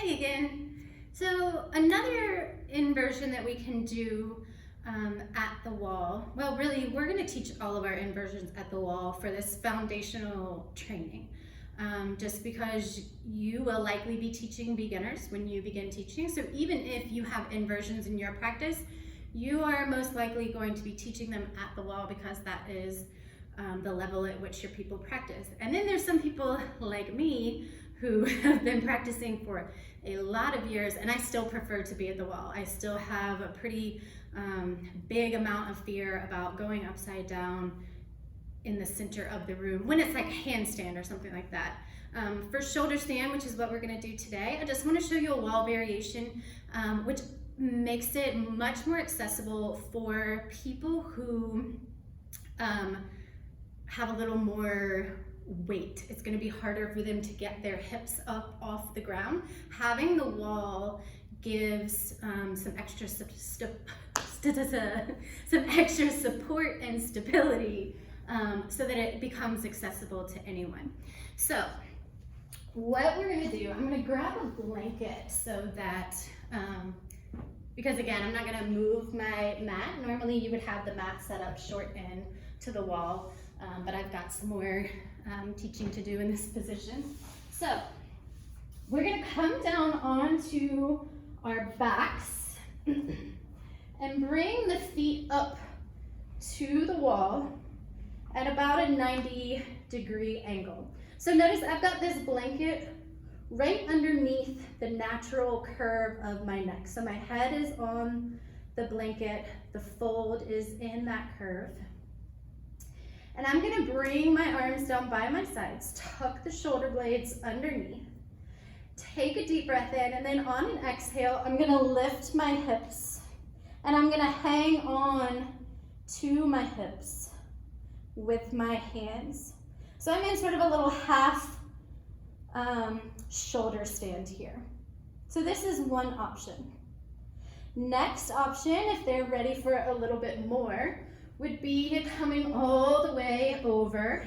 Hi again. So another inversion that we can do at the wall, well really we're going to teach all of our inversions at the wall for this foundational training. Just because you will likely be teaching beginners when you begin teaching. So even if you have inversions in your practice, you are most likely going to be teaching them at the wall because that is the level at which your people practice. And then there's some people like me who have been practicing for a lot of years, and I still prefer to be at the wall. I still have a pretty big amount of fear about going upside down in the center of the room when it's like handstand or something like that. For shoulder stand, which is what we're going to do today, I just want to show you a wall variation which makes it much more accessible for people who have a little more weight. It's going to be harder for them to get their hips up off the ground. Having the wall gives some extra support and stability so that it becomes accessible to anyone. So what we're going to do, I'm going to grab a blanket so that because again, I'm not going to move my mat. Normally you would have the mat set up short in to the wall, but I've got some more teaching to do in this position. So we're going to come down onto our backs and bring the feet up to the wall at about a 90-degree angle. So notice I've got this blanket right underneath the natural curve of my neck. So my head is on the blanket, the fold is in that curve. And I'm gonna bring my arms down by my sides, tuck the shoulder blades underneath, take a deep breath in, and then on an exhale, I'm gonna lift my hips and I'm gonna hang on to my hips with my hands. So I'm in sort of a little half shoulder stand here. So this is one option. Next option, if they're ready for a little bit more, would be coming all the way over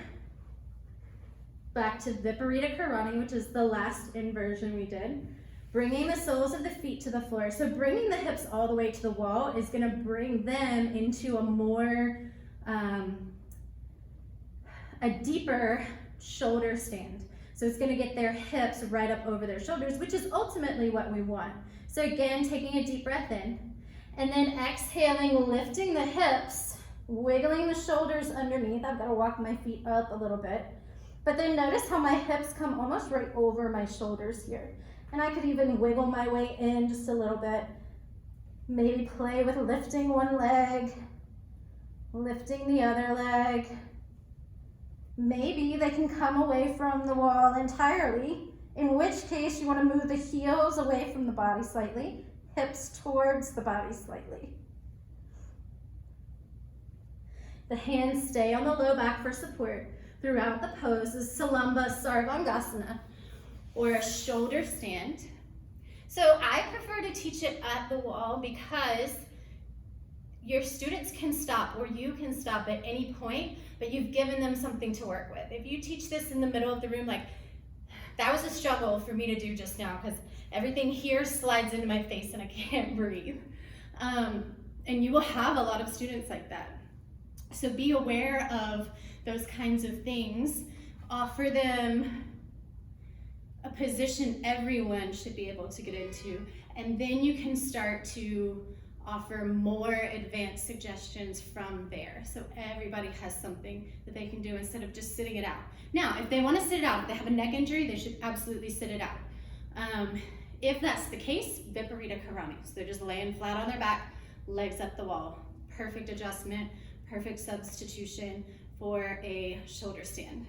back to Viparita Karani, which is the last inversion we did. Bringing the soles of the feet to the floor. So bringing the hips all the way to the wall is going to bring them into a more, a deeper shoulder stand. So it's going to get their hips right up over their shoulders, which is ultimately what we want. So again, taking a deep breath in, and then exhaling, lifting the hips, wiggling the shoulders underneath. I've got to walk my feet up a little bit. But then notice how my hips come almost right over my shoulders here. And I could even wiggle my way in just a little bit. Maybe play with lifting one leg, lifting the other leg. Maybe they can come away from the wall entirely, in which case you want to move the heels away from the body slightly, hips towards the body slightly. The hands stay on the low back for support throughout the pose. This is Salamba Sarvangasana, or a shoulder stand. So I prefer to teach it at the wall because your students can stop, or you can stop at any point, but you've given them something to work with. If you teach this in the middle of the room, like that was a struggle for me to do just now because everything here slides into my face and I can't breathe. And you will have a lot of students like that. So be aware of those kinds of things. Offer them a position everyone should be able to get into, and then you can start to offer more advanced suggestions from there. So everybody has something that they can do instead of just sitting it out. Now, if they want to sit it out, if they have a neck injury, they should absolutely sit it out. If that's the case, Viparita Karani. So they're just laying flat on their back, legs up the wall. Perfect adjustment, perfect substitution for a shoulder stand.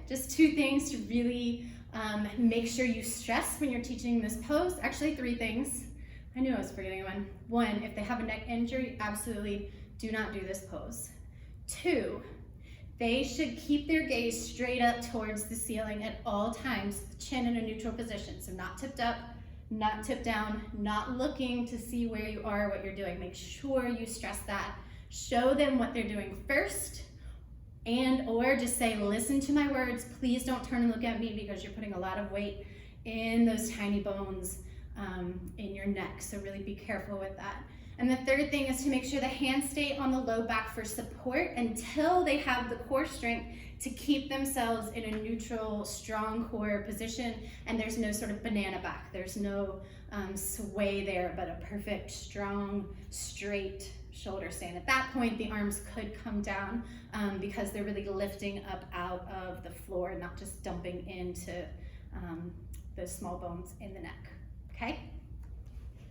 Just two things to really make sure you stress when you're teaching this pose. Actually, three things. I knew I was forgetting one. One, if they have a neck injury, absolutely do not do this pose. Two, they should keep their gaze straight up towards the ceiling at all times, chin in a neutral position. So not tipped up, not tipped down, not looking to see where you are, or what you're doing. Make sure you stress that. Show them what they're doing first, and or just say, listen to my words, please don't turn and look at me because you're putting a lot of weight in those tiny bones in your neck. So really be careful with that. And the third thing is to make sure the hands stay on the low back for support until they have the core strength to keep themselves in a neutral, strong core position, and there's no sort of banana back. There's no sway there, but a perfect, strong, straight shoulder stand. At that point, the arms could come down because they're really lifting up out of the floor, not just dumping into those small bones in the neck, okay?